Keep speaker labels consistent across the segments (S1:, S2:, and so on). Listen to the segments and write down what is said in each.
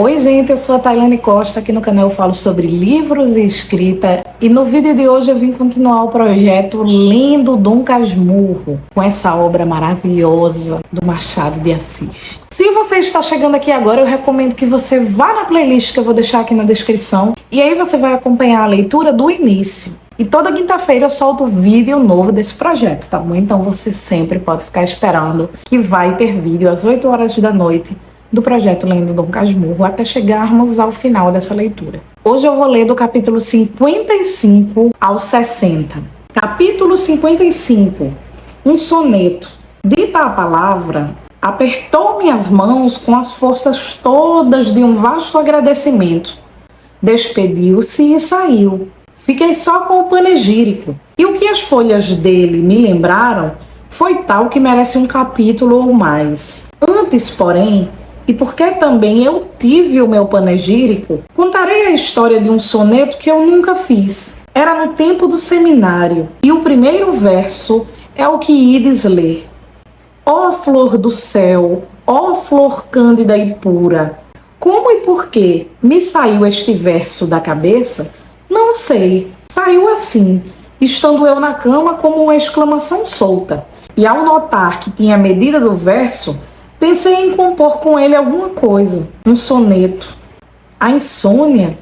S1: Oi gente, eu sou a Tailane Costa, aqui no canal eu falo sobre livros e escrita e no vídeo de hoje eu vim continuar o projeto Lendo Dom Casmurro, com essa obra maravilhosa do Machado de Assis. Se você está chegando aqui agora, eu recomendo que você vá na playlist que eu vou deixar aqui na descrição e aí você vai acompanhar a leitura do início. E toda quinta-feira eu solto vídeo novo desse projeto, tá bom? Então você sempre pode ficar esperando que vai ter vídeo às 8 horas da noite do projeto Lendo Dom Casmurro até chegarmos ao final dessa leitura. Hoje eu vou ler do capítulo 55 ao 60. Capítulo 55, um soneto. Dita a palavra, apertou-me as mãos com as forças todas de um vasto agradecimento. Despediu-se e saiu. Fiquei só com o panegírico, e o que as folhas dele me lembraram foi tal que merece um capítulo ou mais. Antes, porém, e porque também eu tive o meu panegírico, contarei a história de um soneto que eu nunca fiz. Era no tempo do seminário, e o primeiro verso é o que ides ler. Ó flor do céu, ó flor cândida e pura, como e por que me saiu este verso da cabeça? Não sei, saiu assim, estando eu na cama como uma exclamação solta, e ao notar que tinha a medida do verso, pensei em compor com ele alguma coisa, um soneto. A insônia,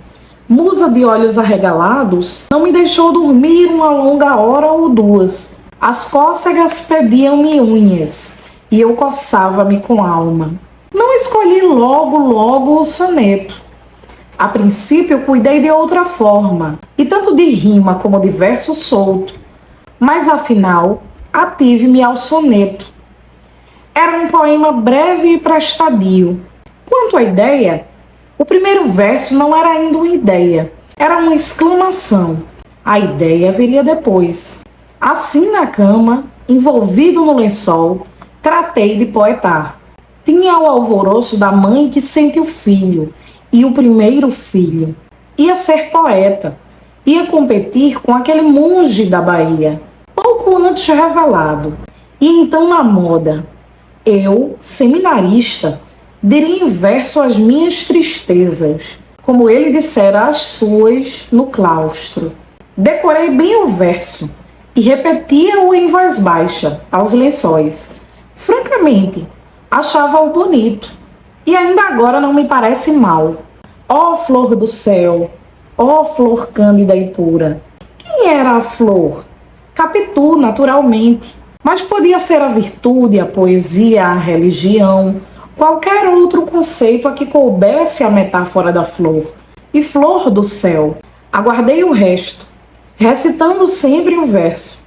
S1: musa de olhos arregalados, não me deixou dormir uma longa hora ou duas. As cócegas pediam-me unhas, e eu coçava-me com alma. Não escolhi logo o soneto. A princípio cuidei de outra forma, e tanto de rima como de verso solto, mas afinal ative-me ao soneto. Era um poema breve e prestadio. Quanto à ideia, o primeiro verso não era ainda uma ideia, era uma exclamação. A ideia viria depois. Assim na cama, envolvido no lençol, tratei de poetar. Tinha o alvoroço da mãe que sente o filho, e o primeiro filho. Ia ser poeta, ia competir com aquele monge da Bahia, pouco antes revelado, e então na moda. Eu, seminarista, diria em verso as minhas tristezas, como ele dissera as suas no claustro. Decorei bem o verso e repetia-o em voz baixa, aos lençóis. Francamente, achava-o bonito, e ainda agora não me parece mal. Ó flor do céu, ó flor cândida e pura. Quem era a flor? Capitu, naturalmente. Mas podia ser a virtude, a poesia, a religião, qualquer outro conceito a que coubesse a metáfora da flor. E flor do céu. Aguardei o resto, recitando sempre um verso.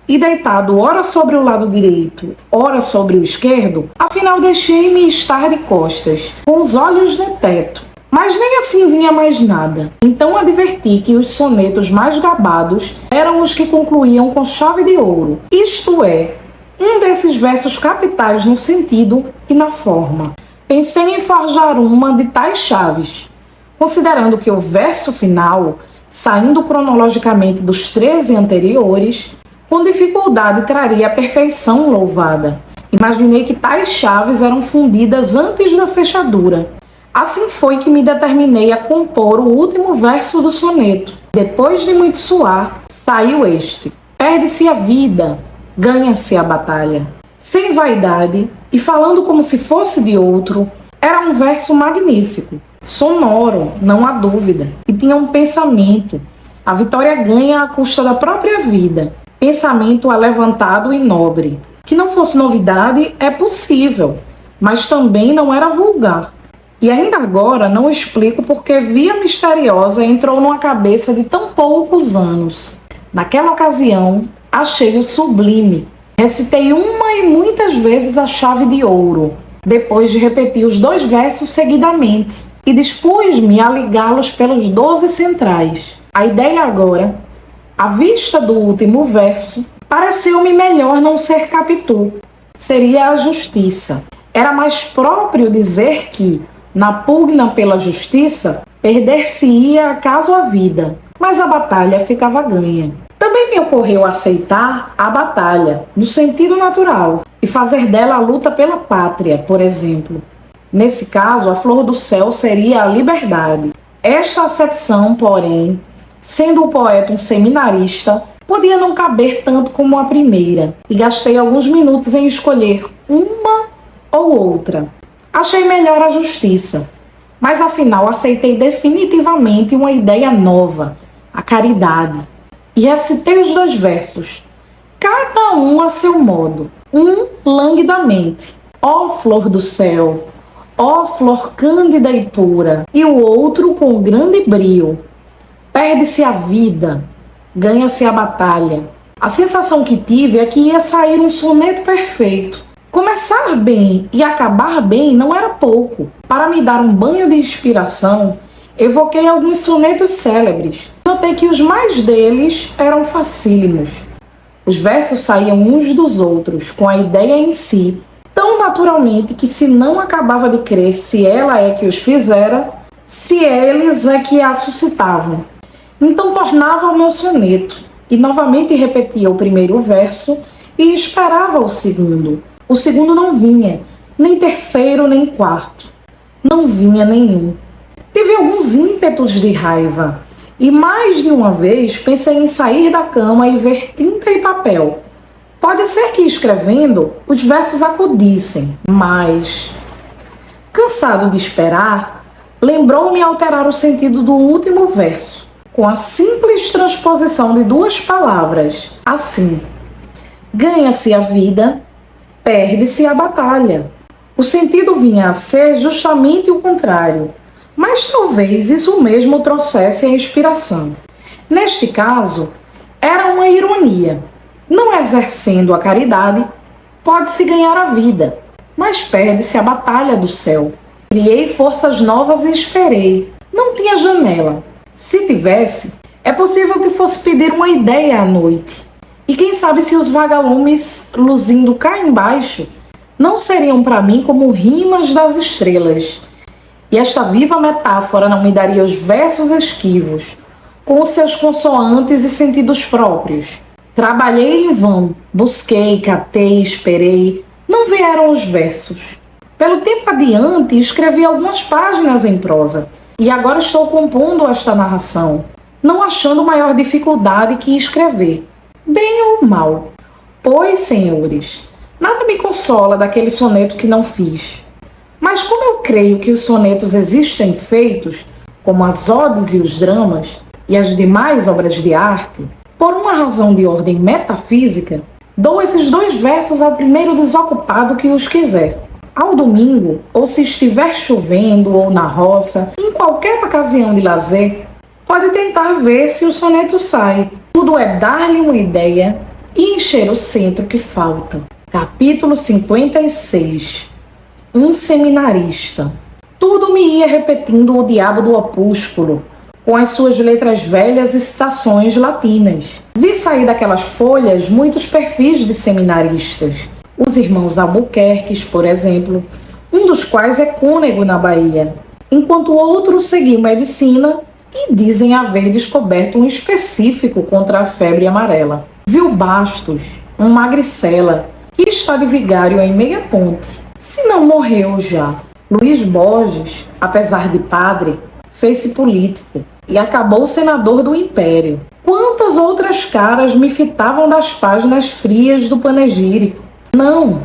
S1: E deitado ora sobre o lado direito, ora sobre o esquerdo, afinal deixei-me estar de costas, com os olhos no teto. Mas nem assim vinha mais nada. Então adverti que os sonetos mais gabados eram os que concluíam com chave de ouro. Isto é, um desses versos capitais no sentido e na forma. Pensei em forjar uma de tais chaves, considerando que o verso final, saindo cronologicamente dos 13 anteriores, com dificuldade traria a perfeição louvada. Imaginei que tais chaves eram fundidas antes da fechadura. Assim foi que me determinei a compor o último verso do soneto. Depois de muito suar, saiu este. Perde-se a vida, ganha-se a batalha. Sem vaidade e falando como se fosse de outro, era um verso magnífico, sonoro, não há dúvida, e tinha um pensamento. A vitória ganha à custa da própria vida. Pensamento alevantado e nobre. Que não fosse novidade é possível, mas também não era vulgar. E ainda agora não explico porque via misteriosa entrou numa cabeça de tão poucos anos. Naquela ocasião, achei-o sublime. Recitei uma e muitas vezes a chave de ouro, depois de repetir os 2 versos seguidamente, e dispus-me a ligá-los pelos 12 centrais. A ideia agora, à vista do último verso, pareceu-me melhor não ser Capitu. Seria a justiça. Era mais próprio dizer que, na pugna pela justiça, perder-se-ia acaso a vida, mas a batalha ficava ganha. Também me ocorreu aceitar a batalha, no sentido natural, e fazer dela a luta pela pátria, por exemplo. Nesse caso, a flor do céu seria a liberdade. Esta acepção, porém, sendo o poeta um seminarista, podia não caber tanto como a primeira, e gastei alguns minutos em escolher uma ou outra. Achei melhor a justiça, mas afinal aceitei definitivamente uma ideia nova, a caridade, e recitei os 2 versos, cada um a seu modo, um languidamente, ó flor do céu, ó flor cândida e pura, e o outro com grande brio, perde-se a vida, ganha-se a batalha. A sensação que tive é que ia sair um soneto perfeito. Começar bem e acabar bem não era pouco. Para me dar um banho de inspiração, evoquei alguns sonetos célebres. Notei que os mais deles eram facílimos. Os versos saíam uns dos outros, com a ideia em si, tão naturalmente que se não acabava de crer se ela é que os fizera, se eles é que a suscitavam. Então tornava ao meu soneto, e novamente repetia o primeiro verso e esperava o segundo. O segundo não vinha, nem terceiro, nem quarto. Não vinha nenhum. Tive alguns ímpetos de raiva, e mais de uma vez pensei em sair da cama e ver tinta e papel. Pode ser que escrevendo os versos acudissem, mas... Cansado de esperar, lembrou-me alterar o sentido do último verso, com a simples transposição de 2 palavras, assim: ganha-se a vida, perde-se a batalha. O sentido vinha a ser justamente o contrário, mas talvez isso mesmo trouxesse a inspiração. Neste caso, era uma ironia. Não exercendo a caridade, pode-se ganhar a vida, mas perde-se a batalha do céu. Criei forças novas e esperei. Não tinha janela. Se tivesse, é possível que fosse pedir uma ideia à noite. E quem sabe se os vagalumes luzindo cá embaixo não seriam para mim como rimas das estrelas. E esta viva metáfora não me daria os versos esquivos, com os seus consoantes e sentidos próprios. Trabalhei em vão, busquei, catei, esperei, não vieram os versos. Pelo tempo adiante, escrevi algumas páginas em prosa, e agora estou compondo esta narração, não achando maior dificuldade que escrever, bem ou mal. Pois, senhores, nada me consola daquele soneto que não fiz. Mas como eu creio que os sonetos existem feitos, como as odes e os dramas, e as demais obras de arte, por uma razão de ordem metafísica, dou esses 2 versos ao primeiro desocupado que os quiser. Ao domingo, ou se estiver chovendo ou na roça, em qualquer ocasião de lazer, pode tentar ver se o soneto sai. Tudo é dar-lhe uma ideia e encher o centro que falta. Capítulo 56. Um seminarista. Tudo me ia repetindo o diabo do opúsculo, com as suas letras velhas e citações latinas. Vi sair daquelas folhas muitos perfis de seminaristas. Os irmãos Albuquerques, por exemplo, um dos quais é cônego na Bahia, enquanto outro seguiu medicina e dizem haver descoberto um específico contra a febre amarela. Viu Bastos, um magricela, que está de vigário em Meia Ponte, se não morreu já. Luiz Borges, apesar de padre, fez-se político e acabou senador do Império. Quantas outras caras me fitavam das páginas frias do panegírico? Não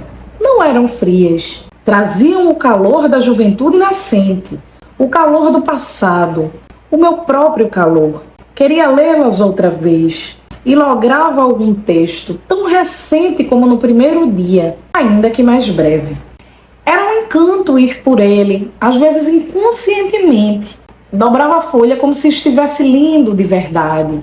S1: eram frias. Traziam o calor da juventude nascente, o calor do passado, o meu próprio calor. Queria lê-las outra vez e lograva algum texto tão recente como no primeiro dia, ainda que mais breve. Era um encanto ir por ele, às vezes inconscientemente. Dobrava a folha como se estivesse lendo de verdade.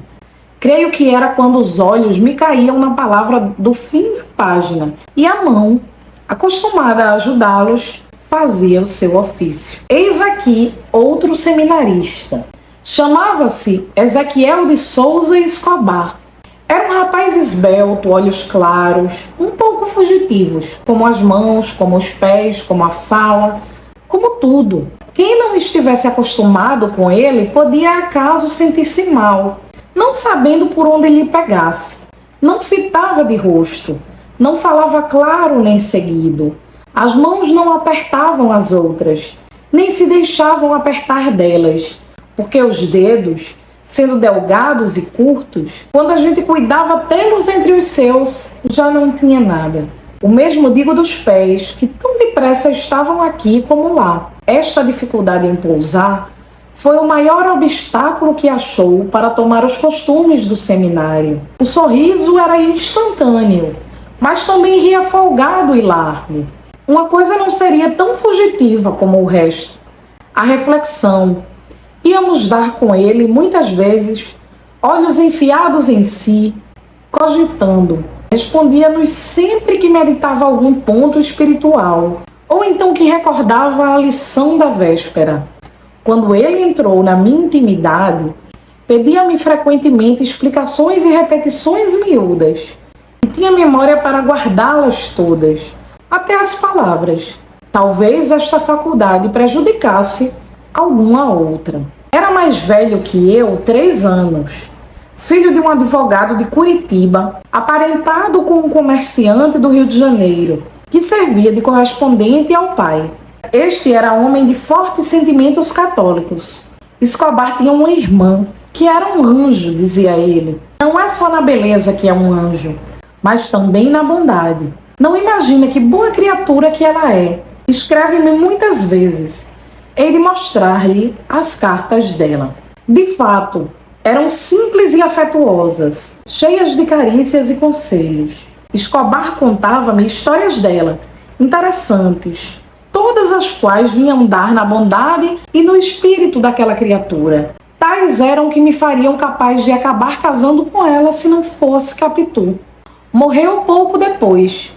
S1: Creio que era quando os olhos me caíam na palavra do fim da página e a mão, acostumada a ajudá-los, fazia o seu ofício. Eis aqui outro seminarista. Chamava-se Ezequiel de Souza Escobar. Era um rapaz esbelto, olhos claros, um pouco fugitivos, como as mãos, como os pés, como a fala, como tudo. Quem não estivesse acostumado com ele podia acaso sentir-se mal, não sabendo por onde lhe pegasse. Não fitava de rosto, não falava claro nem seguido, As mãos não apertavam as outras, nem se deixavam apertar delas, porque os dedos, sendo delgados e curtos, quando a gente cuidava tê-los entre os seus, já não tinha nada. O mesmo digo dos pés, que tão depressa estavam aqui como lá. Esta dificuldade em pousar foi o maior obstáculo que achou para tomar os costumes do seminário. O sorriso era instantâneo, mas também ria folgado e largo. Uma coisa não seria tão fugitiva como o resto. A reflexão. Íamos dar com ele, muitas vezes, olhos enfiados em si, cogitando. Respondia-nos sempre que meditava algum ponto espiritual, ou então que recordava a lição da véspera. Quando ele entrou na minha intimidade, pedia-me frequentemente explicações e repetições miúdas, e tinha memória para guardá-las todas, até as palavras. Talvez esta faculdade prejudicasse alguma outra. Era mais velho que eu 3 anos. Filho de um advogado de Curitiba, aparentado com um comerciante do Rio de Janeiro, que servia de correspondente ao pai. Este era homem de fortes sentimentos católicos. Escobar tinha uma irmã, que era um anjo, dizia ele. Não é só na beleza que é um anjo, mas também na bondade. Não imagina que boa criatura que ela é. Escreve-me muitas vezes. Hei de mostrar-lhe as cartas dela. De fato, eram simples e afetuosas, cheias de carícias e conselhos. Escobar contava-me histórias dela, interessantes, todas as quais vinham dar na bondade e no espírito daquela criatura. Tais eram que me fariam capaz de acabar casando com ela se não fosse Capitu. Morreu pouco depois.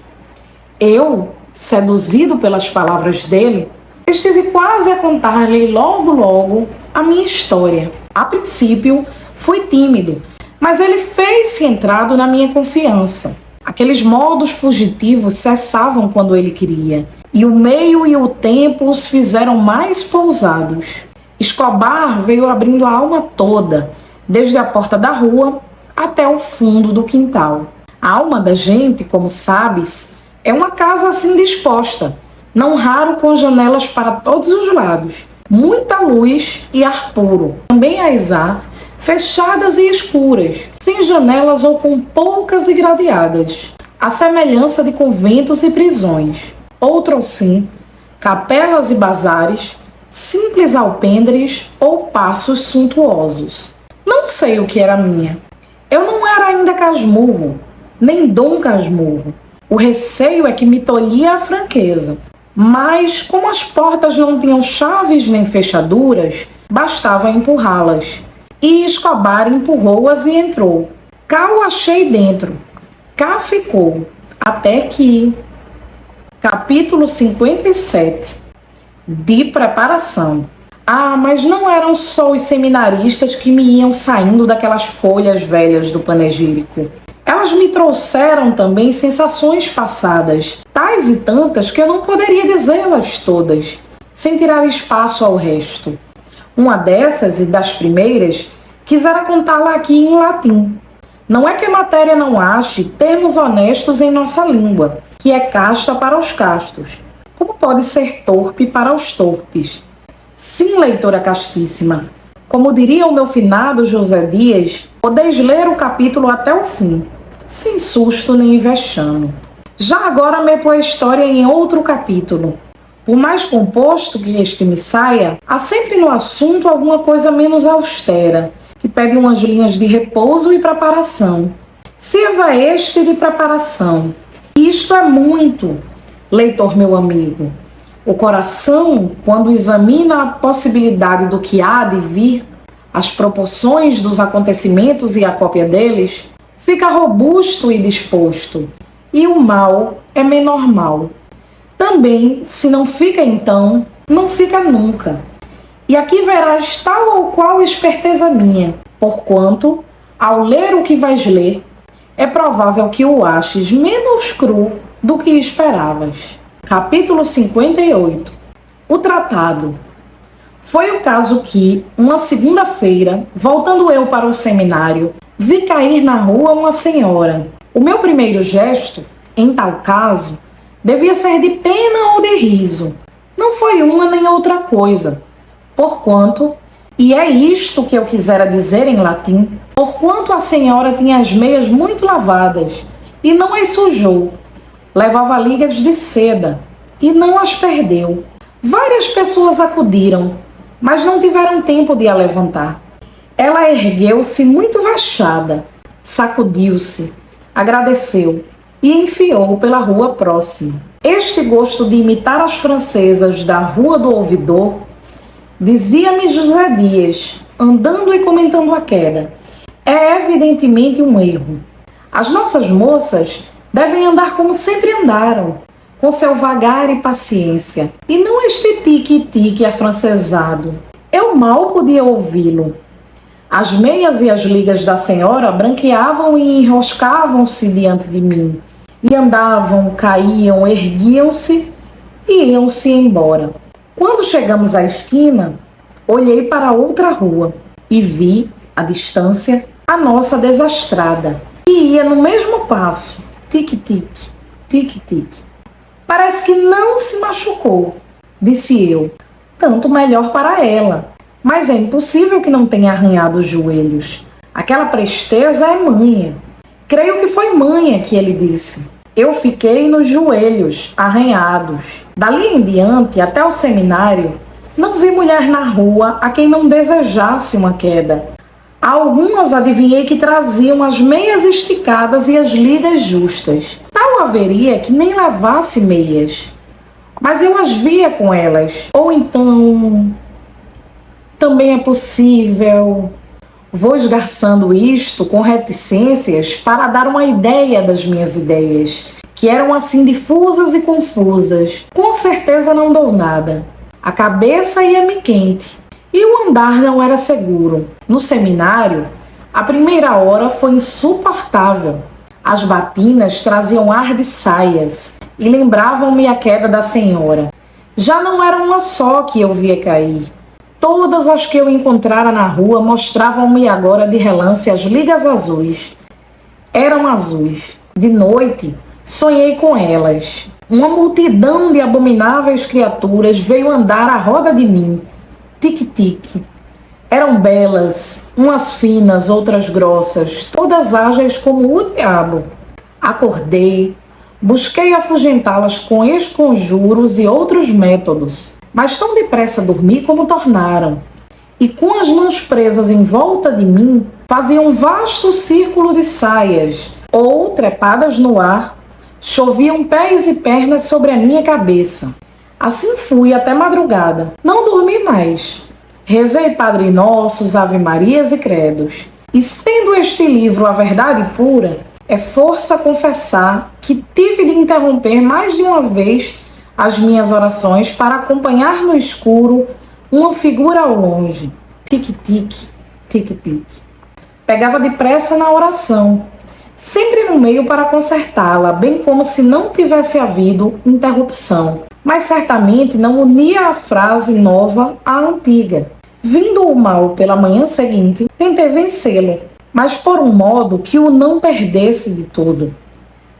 S1: Eu, seduzido pelas palavras dele, estive quase a contar-lhe logo a minha história. A princípio, fui tímido, mas ele fez-se entrado na minha confiança. Aqueles modos fugitivos cessavam quando ele queria, e o meio e o tempo os fizeram mais pousados. Escobar veio abrindo a alma toda, desde a porta da rua até o fundo do quintal. A alma da gente, como sabes, é uma casa assim disposta, não raro com janelas para todos os lados, muita luz e ar puro. Também as há fechadas e escuras, sem janelas ou com poucas e gradeadas, à semelhança de conventos e prisões. Outro sim, capelas e bazares, simples alpendres ou passos suntuosos. Não sei o que era minha. Eu não era ainda Casmurro, nem Dom Casmurro. O receio é que me tolhia a franqueza. Mas, como as portas não tinham chaves nem fechaduras, bastava empurrá-las. E Escobar empurrou-as e entrou. Cá o achei dentro. Cá ficou. Até que... Capítulo 57. De preparação. Ah, mas não eram só os seminaristas que me iam saindo daquelas folhas velhas do panegírico. Elas me trouxeram também sensações passadas, tais e tantas que eu não poderia dizê-las todas, sem tirar espaço ao resto. Uma dessas, e das primeiras, quisera contá-la aqui em latim. Não é que a matéria não ache termos honestos em nossa língua, que é casta para os castos. Como pode ser torpe para os torpes? Sim, leitora castíssima. Como diria o meu finado José Dias, podeis ler o capítulo até o fim, sem susto nem vexame. Já agora meto a história em outro capítulo. Por mais composto que este me saia, há sempre no assunto alguma coisa menos austera, que pede umas linhas de repouso e preparação. Sirva este de preparação. Isto é muito, leitor meu amigo. O coração, quando examina a possibilidade do que há de vir, as proporções dos acontecimentos e a cópia deles, fica robusto e disposto, e o mal é menor mal. Também, se não fica então, não fica nunca. E aqui verás tal ou qual esperteza minha, porquanto, ao ler o que vais ler, é provável que o aches menos cru do que esperavas. Capítulo 58. O tratado. Foi o caso que, uma segunda-feira, voltando eu para o seminário, vi cair na rua uma senhora. O meu primeiro gesto, em tal caso, Devia ser de pena ou de riso. Não foi uma nem outra coisa. Porquanto, e é isto que eu quisera dizer em latim, porquanto a senhora tinha as meias muito lavadas, e não as sujou, levava ligas de seda, e não as perdeu. Várias pessoas acudiram, mas não tiveram tempo de a levantar. Ela ergueu-se muito vexada, sacudiu-se, agradeceu e enfiou pela rua próxima. Este gosto de imitar as francesas da Rua do Ouvidor, dizia-me José Dias, andando e comentando a queda, é evidentemente um erro. As nossas moças devem andar como sempre andaram, com seu vagar e paciência, e não este tique-tique afrancesado. Eu mal podia ouvi-lo. As meias e as ligas da senhora branqueavam e enroscavam-se diante de mim, e andavam, caíam, erguiam-se e iam-se embora. Quando chegamos à esquina, olhei para outra rua e vi, à distância, a nossa desastrada, que ia no mesmo passo, tique-tique, tique-tique. Parece que não se machucou, disse eu, tanto melhor para ela, mas é impossível que não tenha arranhado os joelhos. Aquela presteza é manha. Creio que foi manha que ele disse. Eu fiquei nos joelhos, arranhados. Dali em diante, até o seminário, não vi mulher na rua a quem não desejasse uma queda. A algumas adivinhei que traziam as meias esticadas e as ligas justas. Tal haveria que nem levasse meias. Mas eu as via com elas. Ou então, também é possível. Vou esgarçando isto com reticências para dar uma ideia das minhas ideias, que eram assim difusas e confusas. Com certeza não dou nada. A cabeça ia-me quente e o andar não era seguro. No seminário, a primeira hora foi insuportável. As batinas traziam ar de saias e lembravam-me a queda da senhora. Já não era uma só que eu via cair. Todas as que eu encontrara na rua mostravam-me agora de relance as ligas azuis. Eram azuis. De noite, sonhei com elas. Uma multidão de abomináveis criaturas veio andar à roda de mim. Tique-tique. Eram belas, umas finas, outras grossas, todas ágeis como o diabo. Acordei, busquei afugentá-las com esconjuros e outros métodos. Mas tão depressa dormi como tornaram, e com as mãos presas em volta de mim, faziam um vasto círculo de saias, ou, trepadas no ar, choviam pés e pernas sobre a minha cabeça. Assim fui até madrugada. Não dormi mais. Rezei Padre Nossos, Ave Marias e Credos. E sendo este livro a verdade pura, é força confessar que tive de interromper mais de uma vez as minhas orações para acompanhar no escuro uma figura ao longe. Tique-tique, tique-tique. Pegava depressa na oração, sempre no meio para consertá-la, bem como se não tivesse havido interrupção. Mas certamente não unia a frase nova à antiga. Vindo o mal pela manhã seguinte, tentei vencê-lo, mas por um modo que o não perdesse de todo.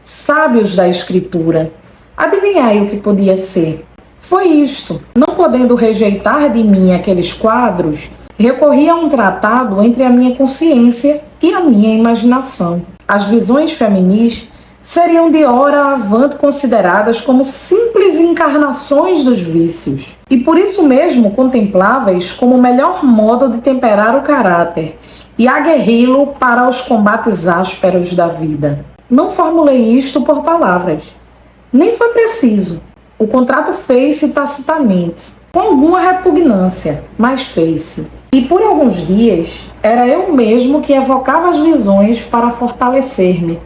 S1: Sábios da Escritura, adivinhai o que podia ser. Foi isto. Não podendo rejeitar de mim aqueles quadros, recorri a um tratado entre a minha consciência e a minha imaginação. As visões feminis seriam de hora avante consideradas como simples encarnações dos vícios, e por isso mesmo contempláveis como o melhor modo de temperar o caráter e aguerri-lo para os combates ásperos da vida. Não formulei isto por palavras. Nem foi preciso. O contrato fez-se tacitamente, com alguma repugnância, mas fez-se. E por alguns dias, era eu mesmo que evocava as visões para fortalecer-me,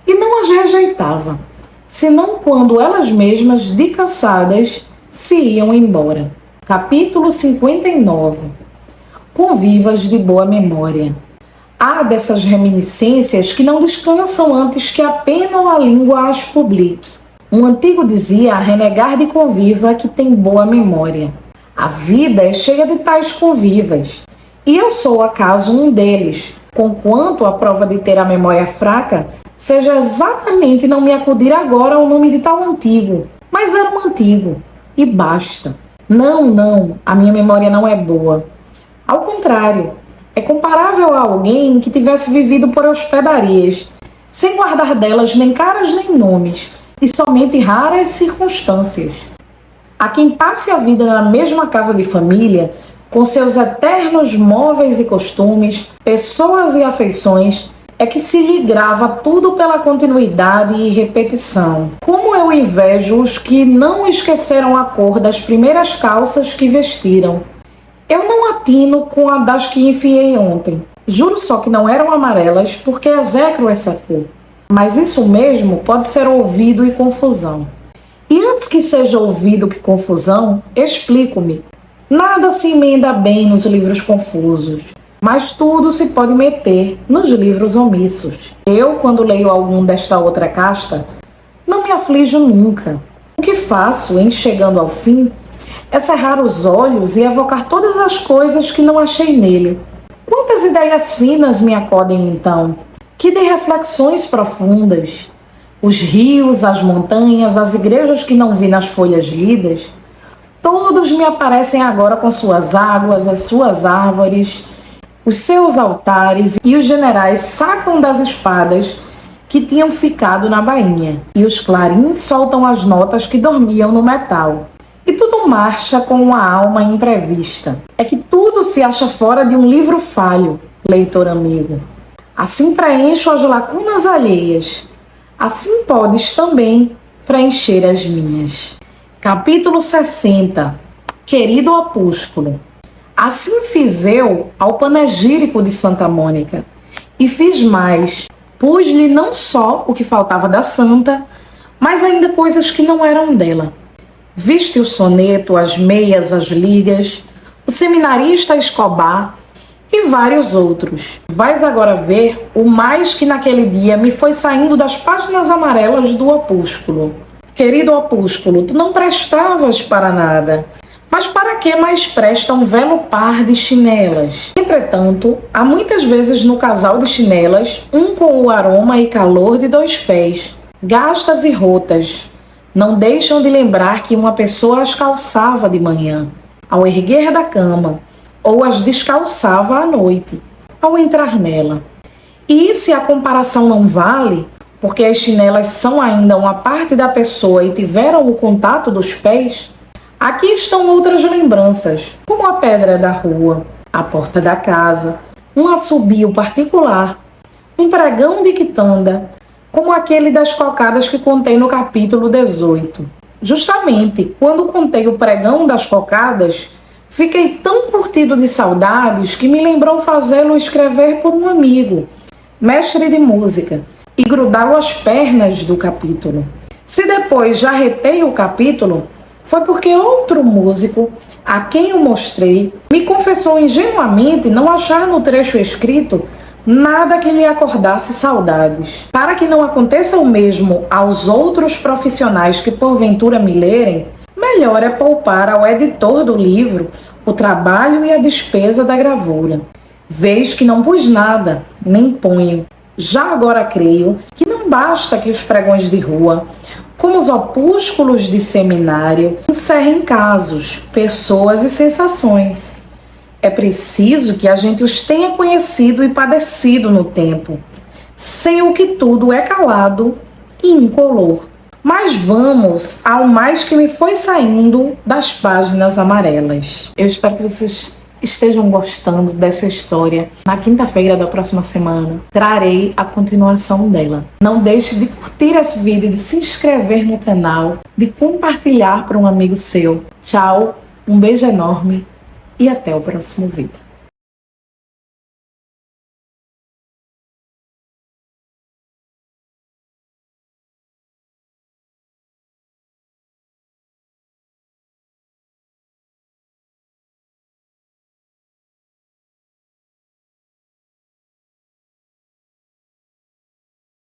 S1: e não as rejeitava, senão quando elas mesmas, de cansadas, se iam embora. Capítulo 59. Convivas de boa memória. Há dessas reminiscências que não descansam antes que a pena ou a língua as publique. Um antigo dizia a renegar de conviva que tem boa memória. A vida é cheia de tais convivas, e eu sou acaso um deles, conquanto a prova de ter a memória fraca seja exatamente não me acudir agora ao nome de tal antigo, mas era um antigo, e basta. Não, a minha memória não é boa. Ao contrário, é comparável a alguém que tivesse vivido por hospedarias, sem guardar delas nem caras nem nomes, e somente raras circunstâncias. Há quem passe a vida na mesma casa de família, com seus eternos móveis e costumes, pessoas e afeições, é que se lhe grava tudo pela continuidade e repetição. Como eu invejo os que não esqueceram a cor das primeiras calças que vestiram. Eu não atino com a das que enfiei ontem. Juro só que não eram amarelas, porque execro essa cor. Mas isso mesmo pode ser ouvido e confusão. E antes que seja ouvido que confusão, explico-me. Nada se emenda bem nos livros confusos, mas tudo se pode meter nos livros omissos. Eu, quando leio algum desta outra casta, não me aflijo nunca. O que faço, em chegando ao fim, é cerrar os olhos e evocar todas as coisas que não achei nele. Quantas ideias finas me acodem então, que de reflexões profundas. Os rios, as montanhas, as igrejas que não vi nas folhas lidas, todos me aparecem agora com suas águas, as suas árvores, os seus altares, e os generais sacam das espadas que tinham ficado na bainha, e os clarins soltam as notas que dormiam no metal. E tudo marcha com uma alma imprevista. É que tudo se acha fora de um livro falho, leitor amigo. Assim preencho as lacunas alheias. Assim podes também preencher as minhas. Capítulo 60. Querido opúsculo. Assim fiz eu ao panegírico de Santa Mônica, e fiz mais. Pus-lhe não só o que faltava da santa, mas ainda coisas que não eram dela. Viste o soneto, as meias, as ligas, o seminarista Escobar e vários outros. Vais agora ver o mais que naquele dia me foi saindo das páginas amarelas do opúsculo. Querido opúsculo, tu não prestavas para nada, mas para que mais presta um velo par de chinelas? Entretanto, há muitas vezes no casal de chinelas, um com o aroma e calor de 2 pés, gastas e rotas, não deixam de lembrar que uma pessoa as calçava de manhã, ao erguer da cama, ou as descalçava à noite, ao entrar nela. E se a comparação não vale, porque as chinelas são ainda uma parte da pessoa e tiveram o contato dos pés, aqui estão outras lembranças, como a pedra da rua, a porta da casa, um assobio particular, um pregão de quitanda, como aquele das cocadas que contei no capítulo 18. Justamente, quando contei o pregão das cocadas, fiquei tão curtido de saudades que me lembrou fazê-lo escrever por um amigo, mestre de música, e grudá-lo às pernas do capítulo. Se depois já retei o capítulo, foi porque outro músico, a quem eu mostrei, me confessou ingenuamente não achar no trecho escrito nada que lhe acordasse saudades. Para que não aconteça o mesmo aos outros profissionais que porventura me lerem, melhor é poupar ao editor do livro o trabalho e a despesa da gravura. Vês que não pus nada, nem ponho. Já agora creio que não basta que os pregões de rua, como os opúsculos de seminário, encerrem casos, pessoas e sensações. É preciso que a gente os tenha conhecido e padecido no tempo, sem o que tudo é calado e incolor. Mas vamos ao mais que me foi saindo das páginas amarelas. Eu espero que vocês estejam gostando dessa história. Na quinta-feira da próxima semana, trarei a continuação dela. Não deixe de curtir esse vídeo, de se inscrever no canal, de compartilhar para um amigo seu. Tchau, um beijo enorme e até o próximo vídeo.